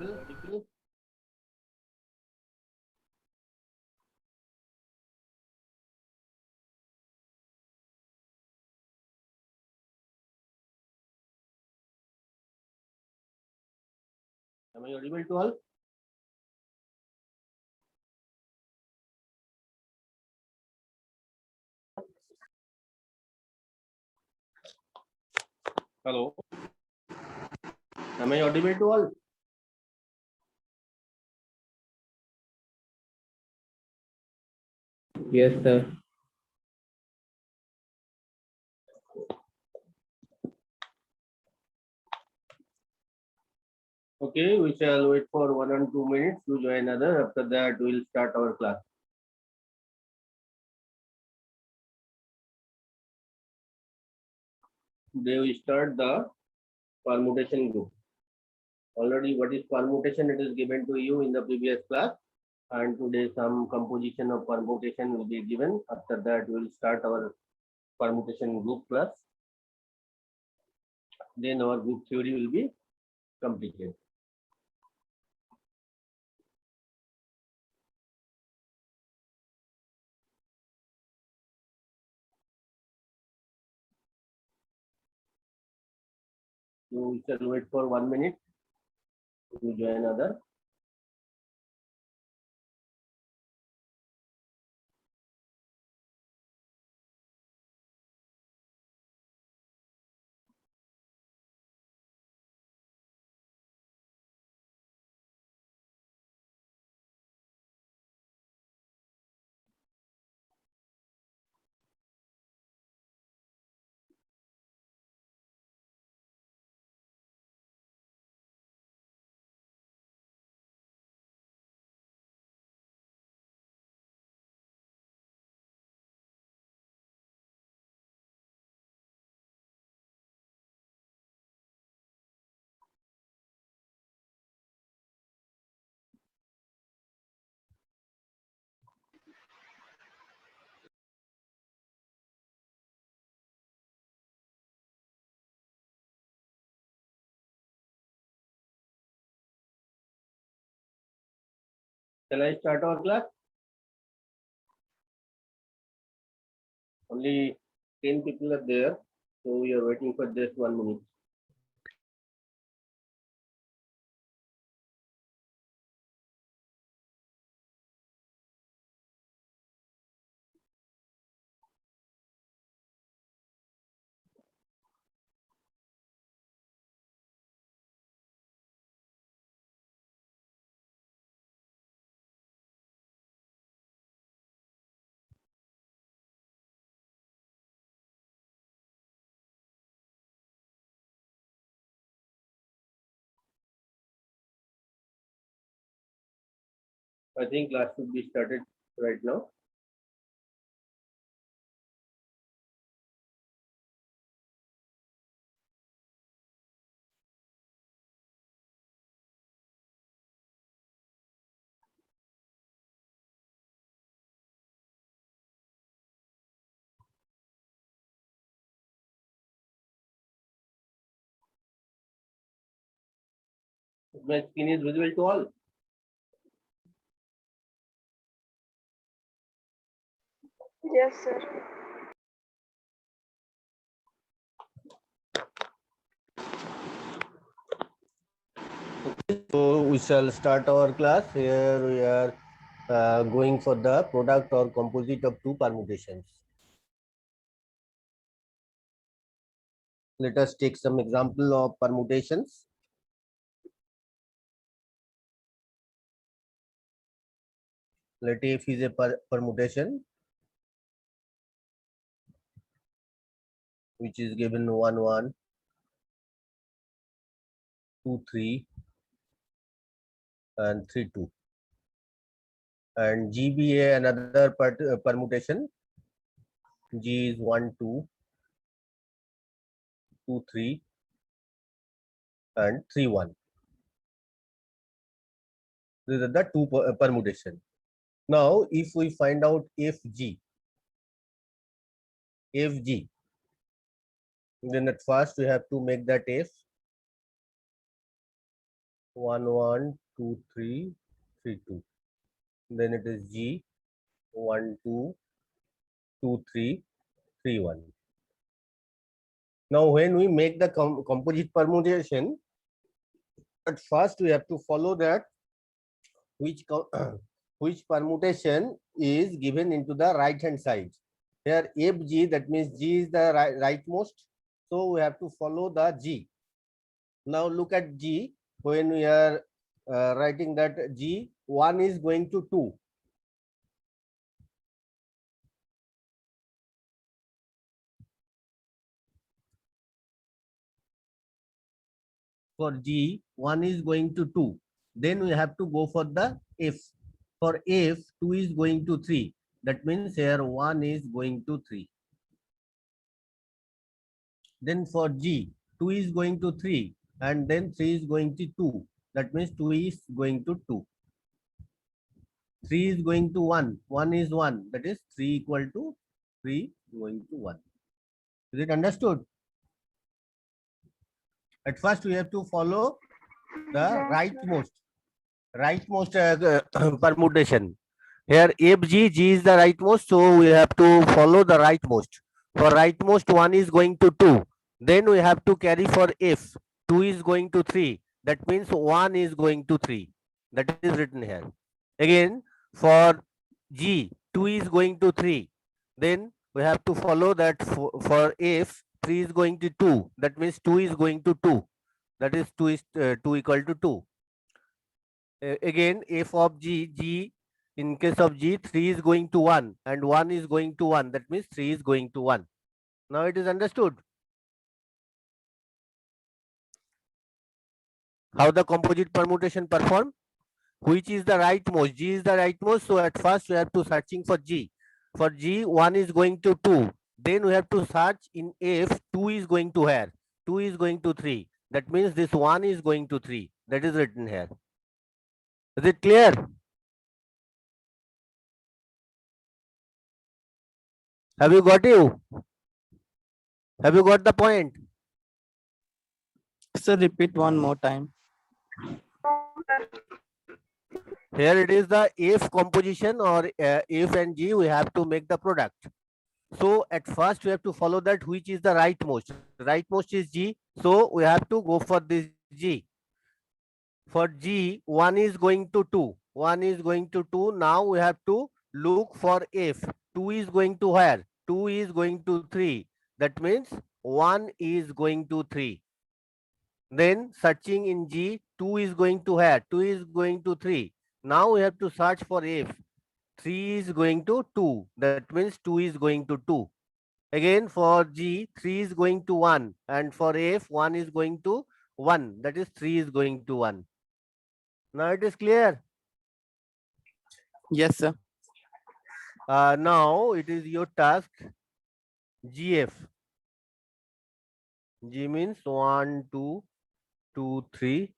audible? Am I audible to all? Hello. Am I audible to all? Yes, sir. Okay, we shall wait for 1 or 2 minutes to join other. After that, we'll start our class. Today we start the permutation group. Already what is permutation? It is given to you in the previous class. And today some composition of permutation will be given. After that, we'll start our permutation group class. Then our group theory will be completed. So we shall wait for 1 minute to join other. Shall I start our class? Only 10 people are there, so we are waiting for just 1 minute. I think class should be started right now. My screen is visible to all. Yes, sir. So we shall start our class. Here we are going for the product or composite of two permutations. Let us take some example of permutations. Let F is a permutation which is given 1 1 2 3 and 3 2, and GBA another permutation. G is 1 2 2 3 and 3 1. These are the two permutation. Now if we find out FG, then at first we have to make that F 1 1 2 3 3 2. Then it is G 1 2 2 3 3 1. Now when we make the composite permutation, at first we have to follow that which which permutation is given into the right hand side. Here FG, that means G is the rightmost, so we have to follow the G. Now look at G. When we are writing that G, 1 is going to 2. For G, 1 is going to 2. Then we have to go for the F. For F, 2 is going to 3. That means here 1 is going to 3. Then for G, 2 is going to 3 and then 3 is going to 2. That means 2 is going to 2. 3 is going to 1. 1 is 1. That is 3 equal to 3 going to 1. Is it understood? At first we have to follow the rightmost permutation. Here FG, G is the rightmost, so we have to follow the rightmost. For rightmost, 1 is going to 2. Then we have to carry for F. 2 is going to 3. That means 1 is going to 3. That is written here. Again, for G, 2 is going to 3. Then we have to follow that for F, 3 is going to 2. That means 2 is going to 2. That is 2 is 2 equal to 2. Again, F of G, in case of G, 3 is going to 1 and 1 is going to 1. That means 3 is going to 1. Now it is understood how the composite permutation perform. Which is the rightmost? G is the rightmost. So at first we have to searching for G. For G, 1 is going to 2. Then we have to search in F, 2 is going to where? 2 is going to 3. That means this 1 is going to 3. That is written here. Is it clear? Have you got you? Have you got the point? Sir, repeat one more time. Here it is the F composition or F and G, we have to make the product. So at first we have to follow that which is the rightmost. Rightmost is G. So we have to go for this G. For G, 1 is going to 2. 1 is going to 2. Now we have to look for F. 2 is going to where? 2 is going to 3. That means 1 is going to 3. Then searching in G, 2 is going to where? 2 is going to 3. Now we have to search for F. 3 is going to 2. That means 2 is going to 2. Again for G, 3 is going to 1. And for F, 1 is going to 1. That is 3 is going to 1. Now it is clear. Yes, sir. Now it is your task. GF. G means 1, 2, 2, 3,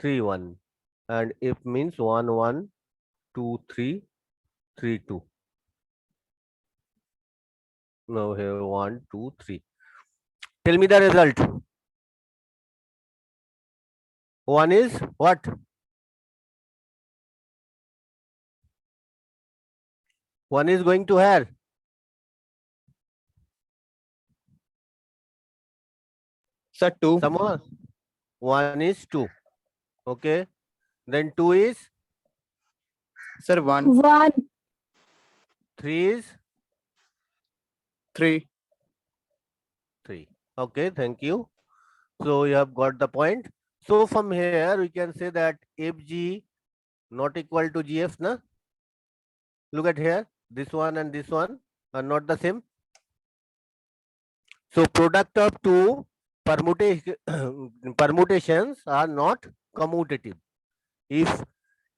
3, 1. And F means 1, 1, 2, 3, 3, 2. Now here 1, 2, 3. Tell me the result. 1 is what? One is going to where? Sir, 2. Someone? 1 is 2. Okay. Then 2 is? Sir, 1. 1. 3 is? 3. 3. Okay, thank you. So you have got the point. So from here we can say that FG not equal to GF, na? Look at here. This one and this one are not the same. So product of two permutations are not commutative. If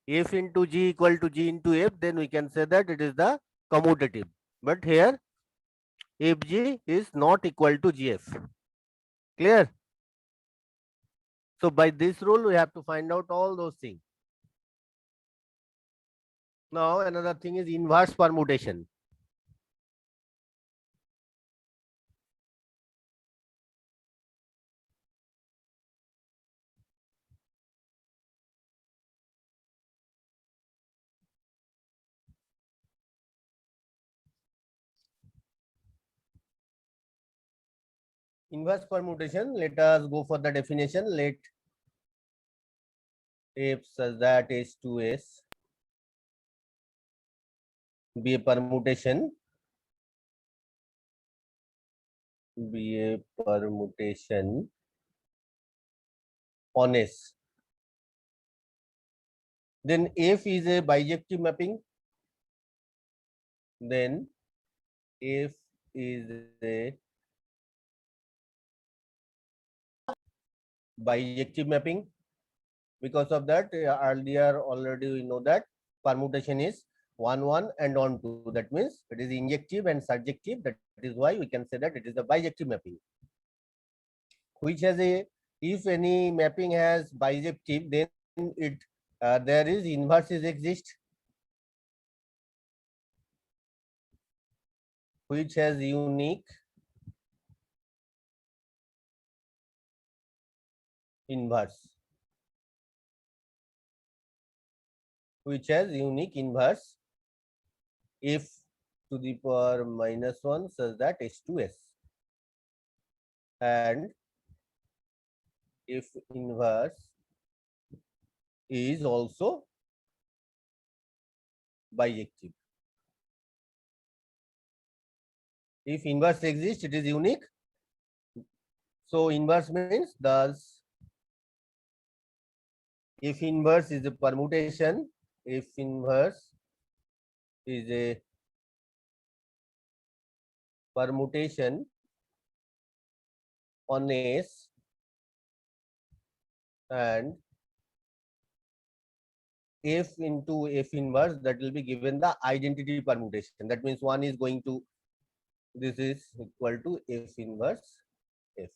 F into G equal to G into F, then we can say that it is the commutative. But here FG is not equal to GF. Clear? So by this rule, we have to find out all those things. Now another thing is inverse permutation. inverse permutation, let us go for the definition. Let f such that S2S be a permutation, on S. Then F is a bijective mapping. Then F is a bijective mapping. Because of that, earlier already we know that permutation is 1, 1 and on 2. That means it is injective and surjective. That is why we can say that it is a bijective mapping. Which has a, if any mapping has bijective, then it there is inverses exist, which has unique inverse, if to the power -1 such that S2S, and if inverse is also bijective. If inverse exists, it is unique. So inverse means thus, if inverse is a permutation, if inverse is a permutation on S, and F into F inverse, that will be given the identity permutation. That means one is going to, this is equal to F inverse F.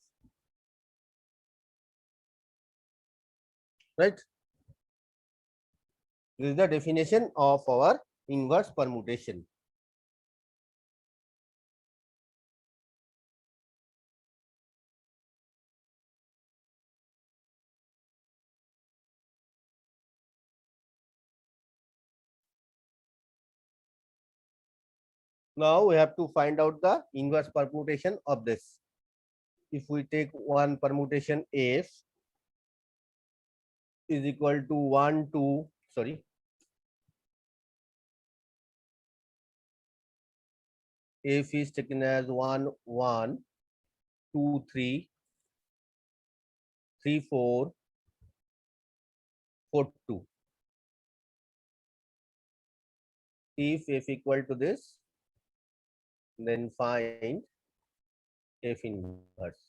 Right? This is the definition of our inverse permutation. Now we have to find out the inverse permutation of this. If we take one permutation F is equal to 1, 2, sorry, F is taken as 1, 1, 2, 3, 3, 4, 4, 2. If F equal to this, then find F inverse.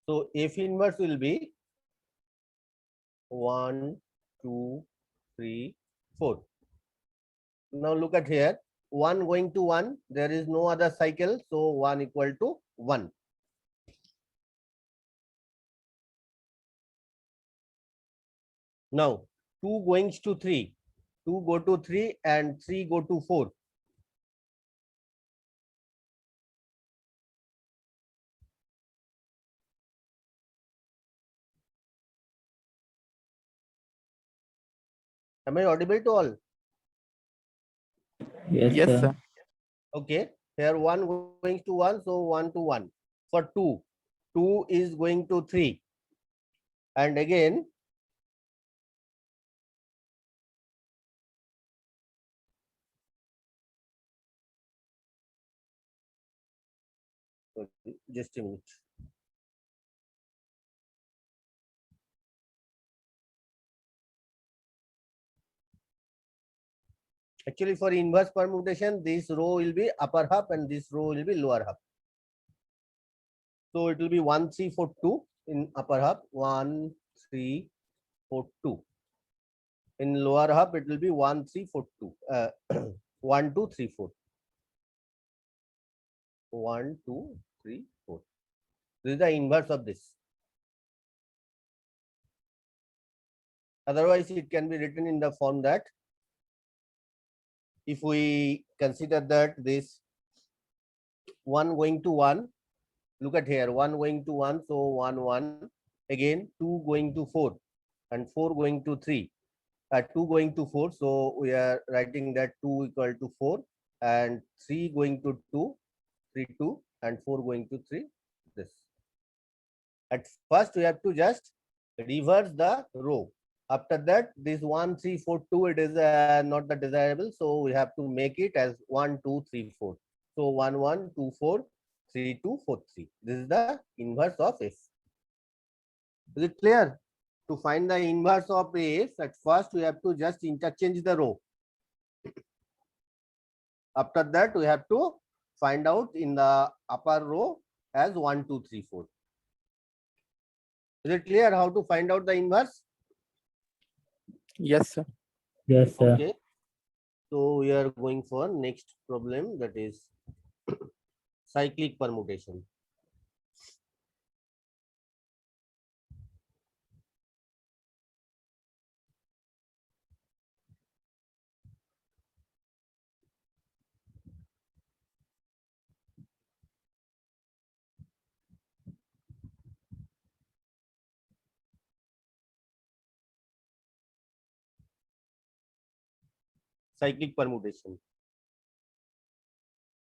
So F inverse will be 1, 2, 3, 4. Now look at here, 1 going to 1, there is no other cycle, so 1 equal to 1. Now 2 going to 3, 2 go to 3 and 3 go to 4. Am I audible to all? Yes, sir. Okay, here 1 going to 1, so 1 to 1. For 2, 2 is going to 3. And again, just a minute. Actually, for inverse permutation, this row will be upper half and this row will be lower half. So it will be 1, 3, 4, 2 in upper half, 1, 3, 4, 2. In lower half, it will be 1, 3, 4, 2. 1, 2, 3, 4. 1, 2, 3, 4. This is the inverse of this. Otherwise, it can be written in the form that if we consider that this 1 going to 1, look at here, 1 going to 1, so 1, 1. Again, 2 going to 4 and 4 going to 3. 2 going to 4, so we are writing that 2 equal to 4 and 3 going to 2, 3, 2. and 4 going to 3, this. At first, we have to just reverse the row. After that, this 1, 3, 4, 2, it is not the desirable. So we have to make it as 1, 2, 3, 4. So 1, 1, 2, 4, 3, 2, 4, 3. This is the inverse of f. Is it clear? To find the inverse of f, at first we have to just interchange the row. After that, we have to find out in the upper row as 1, 2, 3, 4. Is it clear how to find out the inverse? Yes, sir. Yes, sir. Okay. So we are going for next problem, that is cyclic permutation. Cyclic permutation.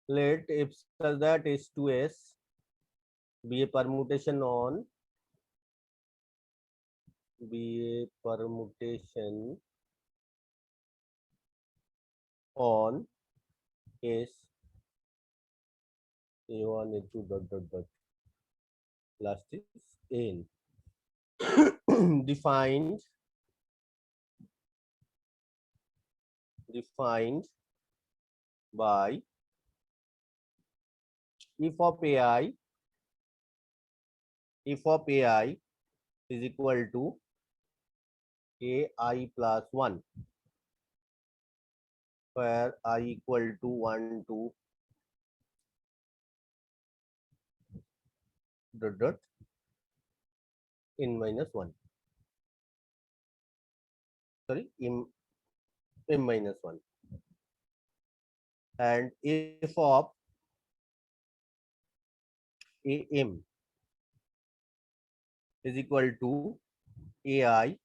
Let if such that S2S be a permutation on S A1 A2 dot last is N defined by if of AI is equal to AI plus 1, where I equal to 1 to dot n minus 1. Sorry, m minus 1. And if of AM is equal to AI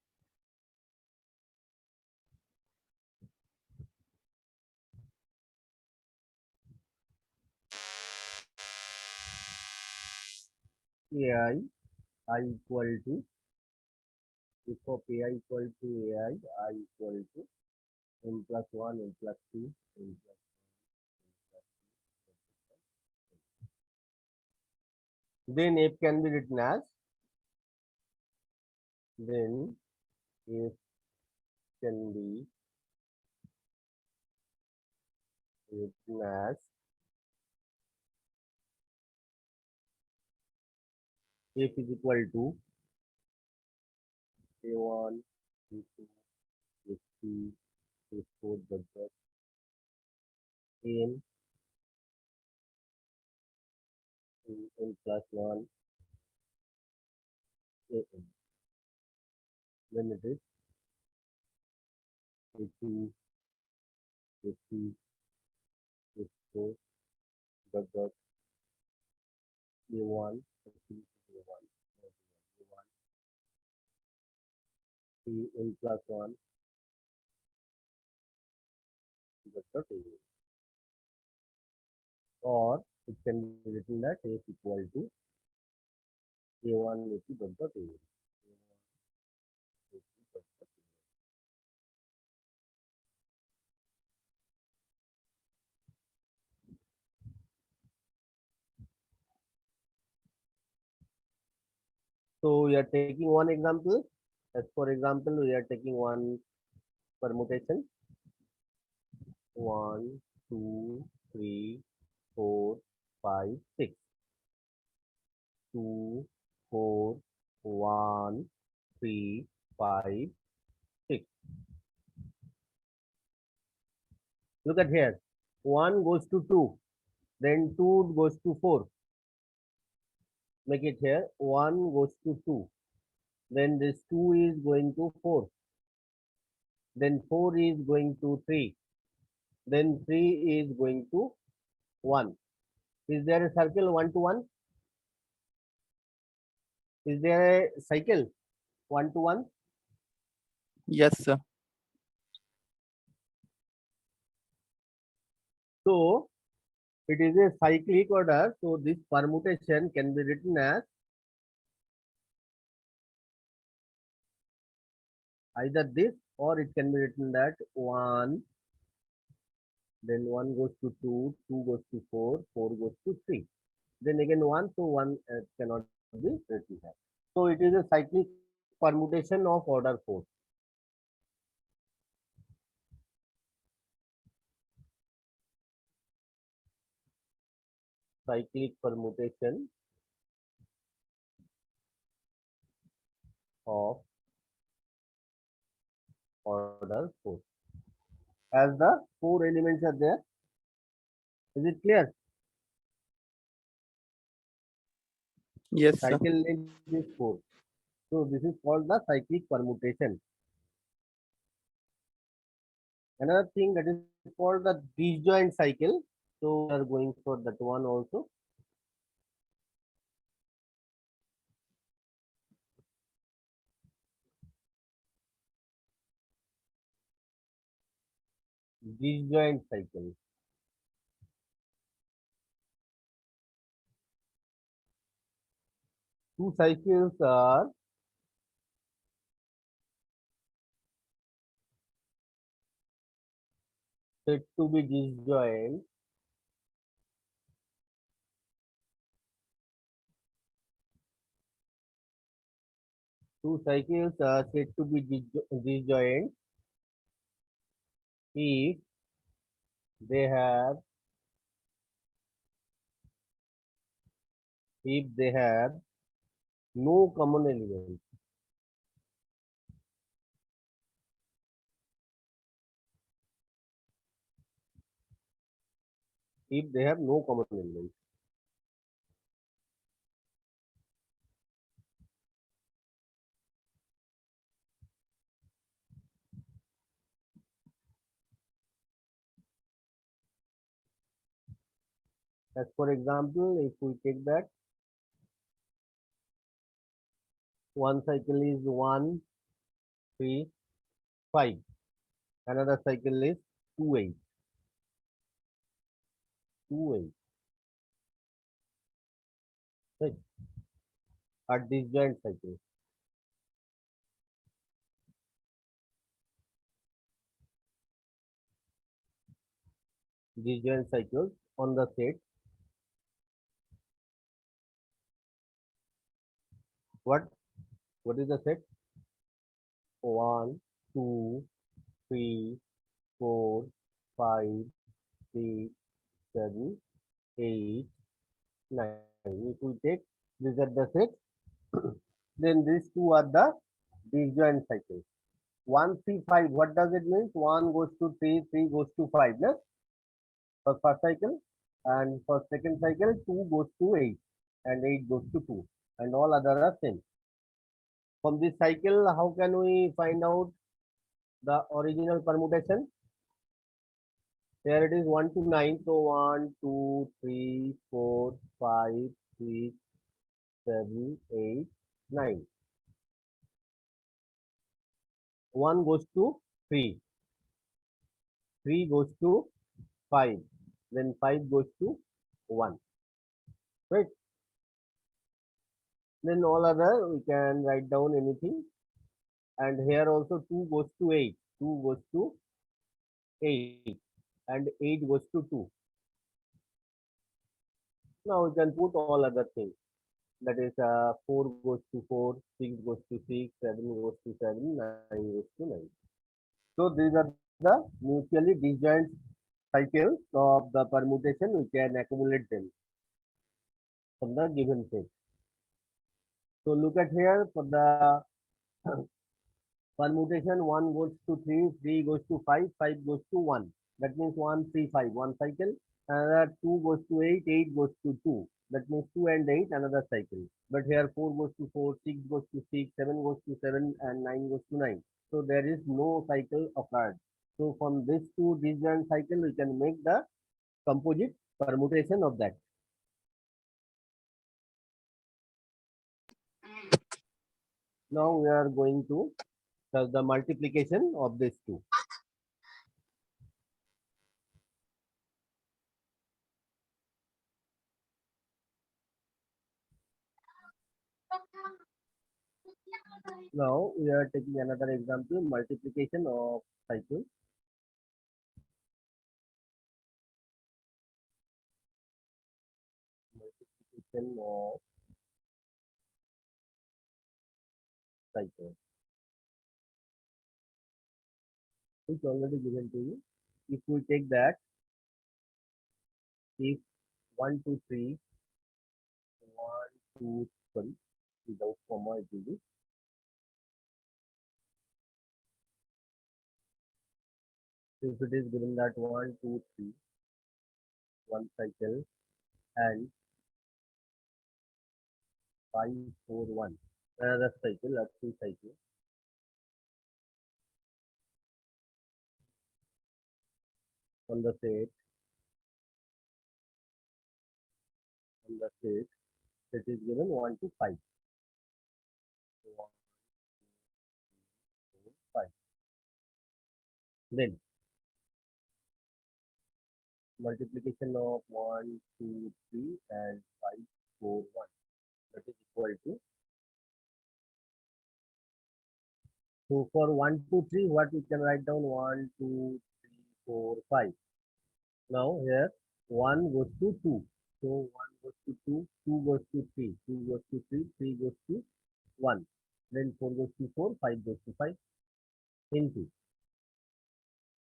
I equal to if of AI equal to AI I equal to n plus 1 n plus 2 n plus then f can be written as then f can be written as f is equal to a1 a2 a3 a4 dot n n plus 1 an. Then it is a2 a3 a4 dot a1 a2 a1 a1 n plus 1 dot a. Or it can be written that f equal to a1 a2 dot a. So we are taking one example. As for example, we are taking one permutation. 1, 2, 3, 4, 5, 6. 2, 4, 1, 3, 5, 6. Look at here. 1 goes to 2. Then 2 goes to 4. Make it here. 1 goes to 2. Then this 2 is going to 4. Then 4 is going to 3. Then 3 is going to 1. Is there a circle 1 to 1? Is there a cycle 1 to 1? Yes, sir. So it is a cyclic order, so this permutation can be written as either this or it can be written that 1, then 1 goes to 2, 2 goes to 4, 4 goes to 3. Then again 1, so 1 cannot be written here. So it is a cyclic permutation of order 4. Cyclic permutation of order 4. As the 4 elements are there, is it clear? Yes, sir. Cycle length is 4. So this is called the cyclic permutation. Another thing that is called the disjoint cycle. So we are going for that one also. Disjoint cycle. Two cycles are said to be disjoint. Two cycles are said to be disjoint if they have no common element. If they have no common element. As for example, if we take that one cycle is 1, 3, 5. Another cycle is 2, 8. 2, 8. Right? Are disjoint cycles. Disjoint cycles on the set. What is the set? 1, 2, 3, 4, 5, 6, 7, 8, 9. If we take these are the sets, then these two are the disjoint cycles. 1, 3, 5. What does it mean? 1 goes to 3, 3 goes to 5. Yes? For first cycle, and for second cycle 2 goes to 8 and 8 goes to 2, and all other are same. From this cycle, how can we find out the original permutation? Here it is 1 to 9, so 1, 2, 3, 4, 5, 6, 7, 8, 9. 1 goes to 3, 3 goes to 5, then 5 goes to 1. Right? Then all other we can write down anything. And here also 2 goes to 8, 2 goes to 8, and 8 goes to 2. Now we can put all other things. That is 4 goes to 4, 6 goes to 6, 7 goes to 7, 9 goes to 9. So these are the mutually disjoint cycles of the permutation. We can accumulate them from the given set. So look at here for the permutation 1 goes to 3, 3 goes to 5, 5 goes to 1. That means 1, 3, 5, one cycle. Another 2 goes to 8, 8 goes to 2. That means 2 and 8, another cycle. But here 4 goes to 4, 6 goes to 6, 7 goes to 7, and 9 goes to 9. So there is no cycle occurred. So from this two disjoint cycle, we can make the composite permutation of that. Now we are going to solve the multiplication of these two. Now we are taking another example, multiplication of cycle. Multiplication of cycle. It's already given to you. If we take that, if 1, 2, 3, 1, 2, sorry, without comma it will be. If it is given that 1, 2, 3, one cycle and 5, 4, 1, another cycle or two cycles. On the set, it is given 1 to 5. 1, 2, 5. Then multiplication of 1, 2, 3 and 5, 4, 1. That is equal to. So for 1, 2, 3, what we can write down? 1, 2, 3, 4, 5. Now here 1 goes to 2. So 1 goes to 2, 2 goes to 3, 2 goes to 3, 3 goes to 1. Then 4 goes to 4, 5 goes to 5 into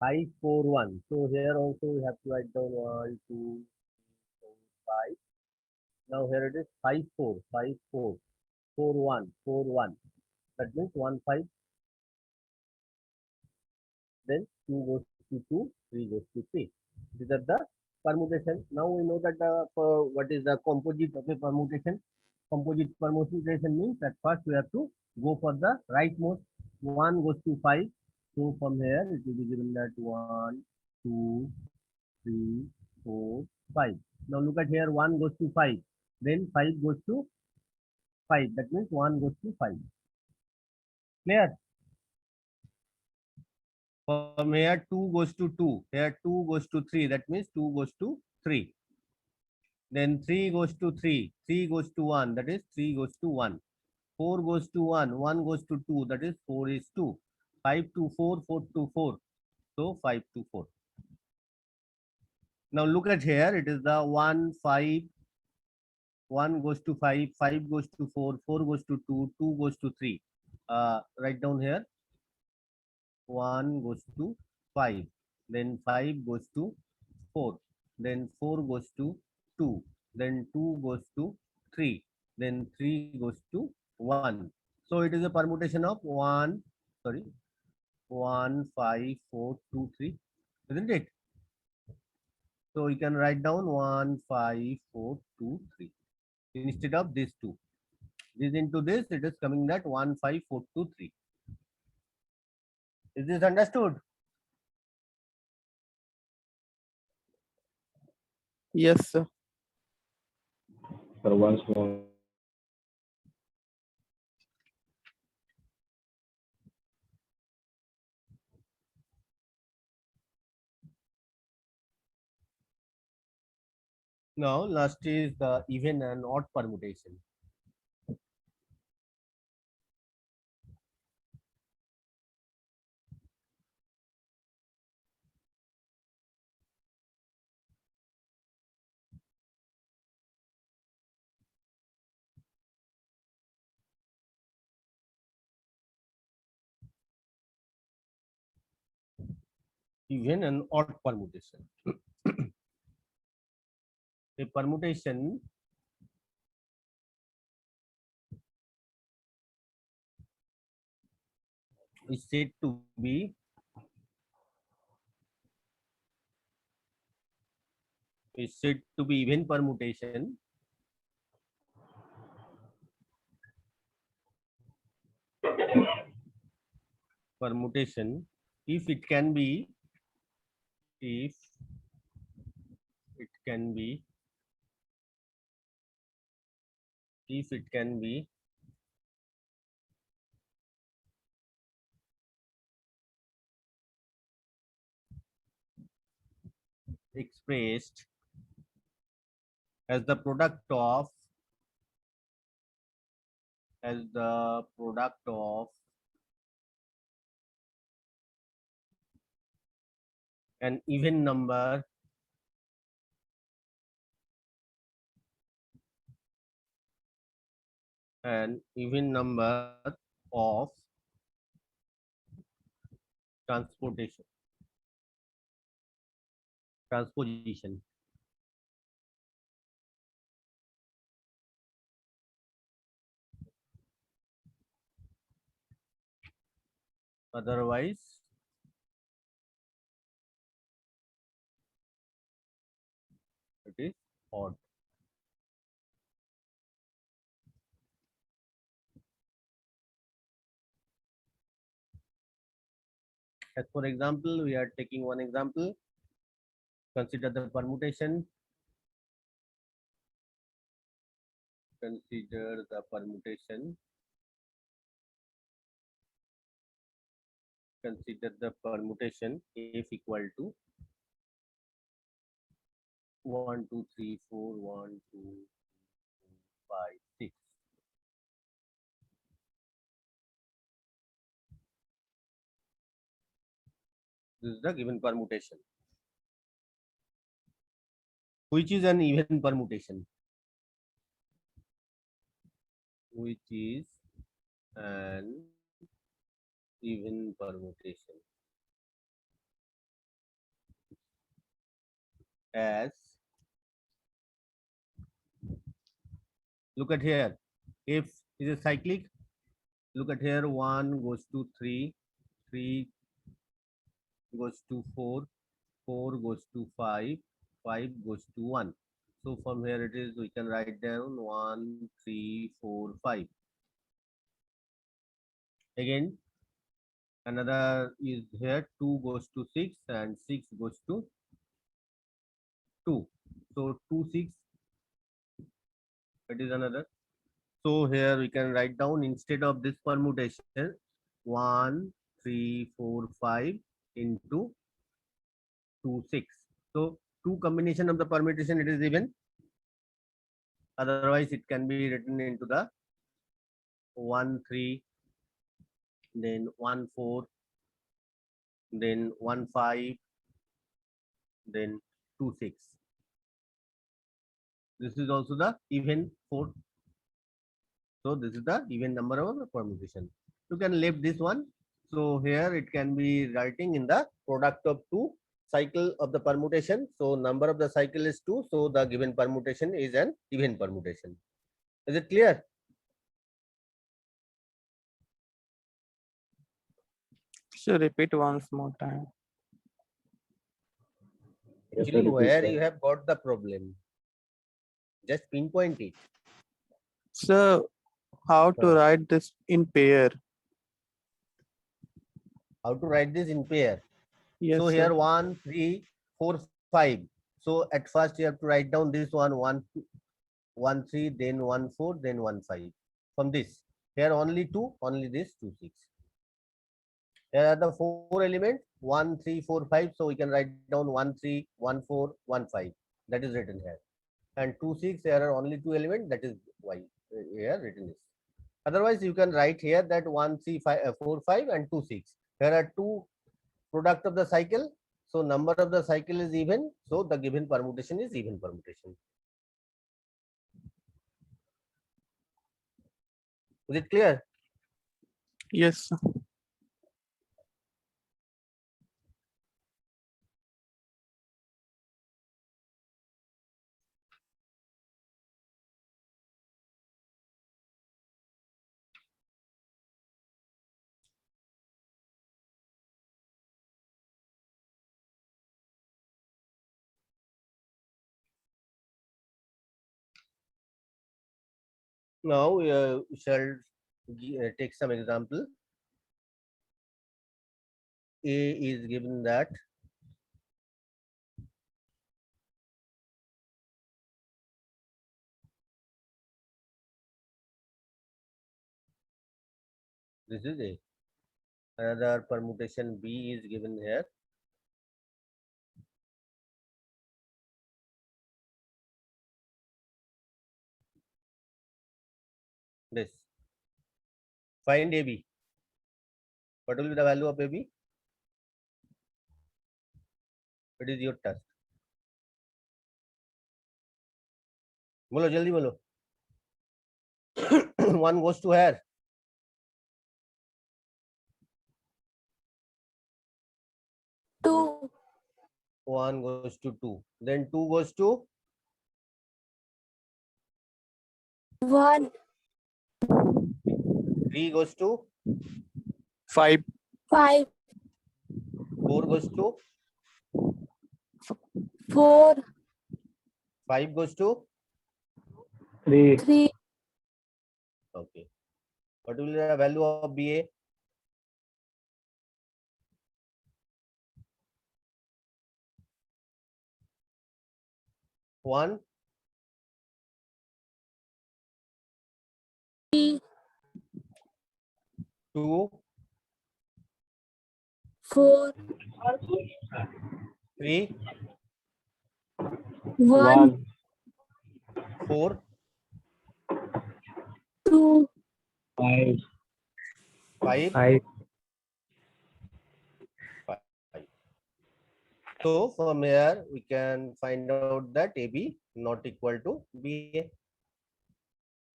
5, 4, 1. So here also we have to write down 1, 2, 3, 4, 5. Now here it is 5, 4, 5, 4, 4, 1, 4, 1. That means 1, 5. Then 2 goes to 2, 3 goes to 3. These are the permutation. Now we know that what is the composite of a permutation. Composite permutation means that first we have to go for the rightmost. 1 goes to 5. So from here it will be given that 1, 2, 3, 4, 5. Now look at here, 1 goes to 5. Then 5 goes to 5. That means 1 goes to 5. Clear? From here 2 goes to 2. Here 2 goes to 3. That means 2 goes to 3. Then 3 goes to 3. 3 goes to 1. That is 3 goes to 1. 4 goes to 1. 1 goes to 2. That is 4 is 2. 5 to 4. 4 to 4. So 5 to 4. Now look at here. It is the 1, 5. 1 goes to 5. 5 goes to 4. 4 goes to 2. 2 goes to 3. Write down here. 1 goes to 5. Then 5 goes to 4. Then 4 goes to 2. Then 2 goes to 3. Then 3 goes to 1. So it is a permutation of 1, 5, 4, 2, 3, isn't it? So you can write down 1, 5, 4, 2, 3 instead of these two. This into this, it is coming that 1, 5, 4, 2, 3. Is this understood? Yes, sir. For once more. Now last is the even and odd permutation. Even and odd permutation. A permutation is said to be even permutation if it can be expressed as the product of as the product of an even number of transposition. Otherwise, it is odd. As for example, we are taking one example. Consider the permutation. Consider the permutation. Consider the permutation if equal to 1, 2, 3, 4, 1, 2, 5, 6. This is the given permutation. Which is an even permutation? Which is an even permutation? As look at here, if is a cyclic, look at here, 1 goes to 3, 3 goes to 4, 4 goes to 5, 5 goes to 1. So from here it is, we can write down 1, 3, 4, 5. Again, another is here, 2 goes to 6 and 6 goes to 2. So 2, 6, it is another. So here we can write down, instead of this permutation, 1, 3, 4, 5 into 2, 6. So 2 combination of the permutation, it is even. Otherwise, it can be written into the 1, 3, then 1, 4, then 1, 5, then 2, 6. This is also the even 4. So this is the even number of the permutation. You can leave this one. So here it can be writing in the product of 2 cycle of the permutation. So number of the cycle is 2. So the given permutation is an even permutation. Is it clear? So repeat once more time. Actually, where you have got the problem, just pinpoint it. So how to write this in pair? How to write this in pair? Yes, So sir. here 1, 3, 4, 5. So at first you have to write down this one, 1, 3, then 1, 4, then 1, 5. From this, here only 2, only this 2, 6. Here are the 4 elements, 1, 3, 4, 5. So we can write down 1, 3, 1, 4, 1, 5. That is written here. And 2, 6, there are only 2 elements, that is why here written is. Otherwise, you can write here that 1, 3, 5, 4, 5 and 2, 6. Here are 2 product of the cycle. So number of the cycle is even. So the given permutation is even permutation. Is it clear? Yes, sir. Now we shall take some example. A is given that this is A. Another permutation B is given here. This. Find AB. What will be the value of AB? It is your task. बोलो जल्दी बोलो. One goes to where? Two. One goes to 2. Then 2 goes to 1. 3 goes to 5. 5. 4 goes to 4. 5 goes to 3. okay. What will be the value of BA? One, 3. 2, 4. 3, 1. 4, 2. 5. 5. So from here we can find out that AB not equal to BA.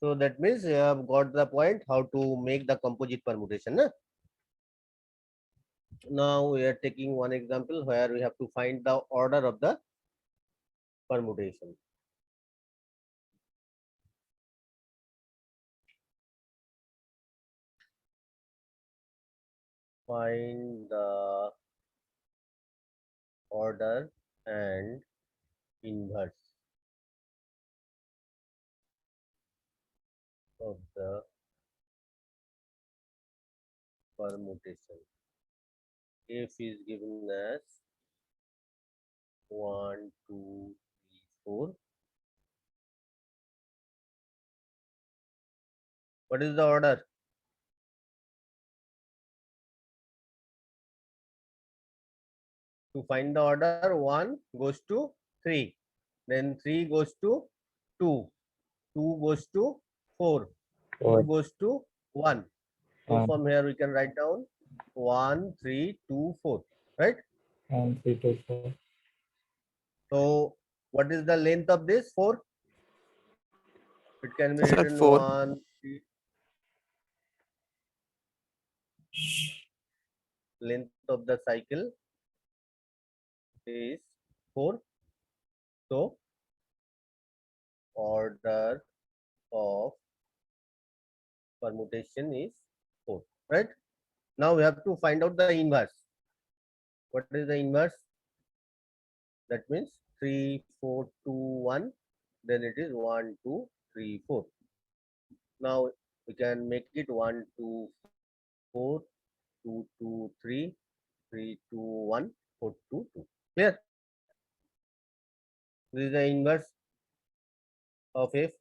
So that means you have got the point how to make the composite permutation. Na? Now we are taking one example where we have to find the order of the permutation. Find the order and inverse of the permutation. F is given as 1, 2, 3, 4. What is the order? To find the order, 1 goes to 3, then 3 goes to 2, 2 goes to 4, 2 goes to 1. So from here we can write down 1, 3, 2, 4, right? 1, 3, 2, 4. So what is the length of this? 4. It can be Sir, written 4. 1, 3. Length of the cycle is 4. So order of permutation is 4, right? Now we have to find out the inverse. What is the inverse? That means 3, 4, 2, 1. Then it is 1, 2, 3, 4. Now we can make it 1, 2, 4, 2, 2, 3, 3, 2, 1, 4, 2, 2. Clear? This is the inverse of F.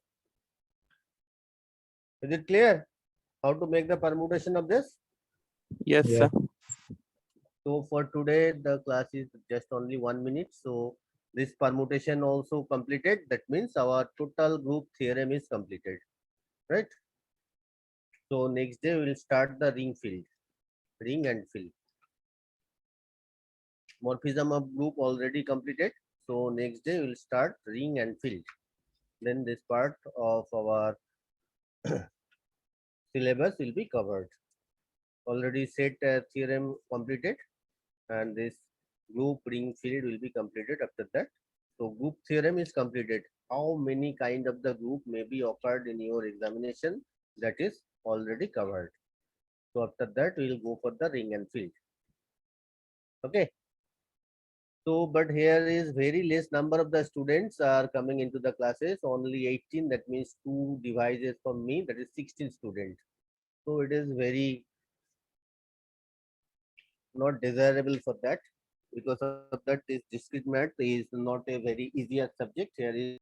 Is it clear how to make the permutation of this? Yes, Yes. sir. So for today, the class is just only 1 minute. So this permutation also completed. That means our total group theorem is completed, right? So next day we will start the ring field, ring and field. Morphism of group already completed. So next day we will start ring and field. Then this part of our syllabus will be covered. Already set theorem completed, and this group ring field will be completed after that. So group theorem is completed. How many kind of the group may be occurred in your examination, that is already covered. So after that we will go for the ring and field. Okay. So but here is very less number of the students are coming into the classes, only 18. That means 2 devices from me, that is 16 students. So it is very not desirable for that. Because of that, this discrete math is not a very easier subject. Here is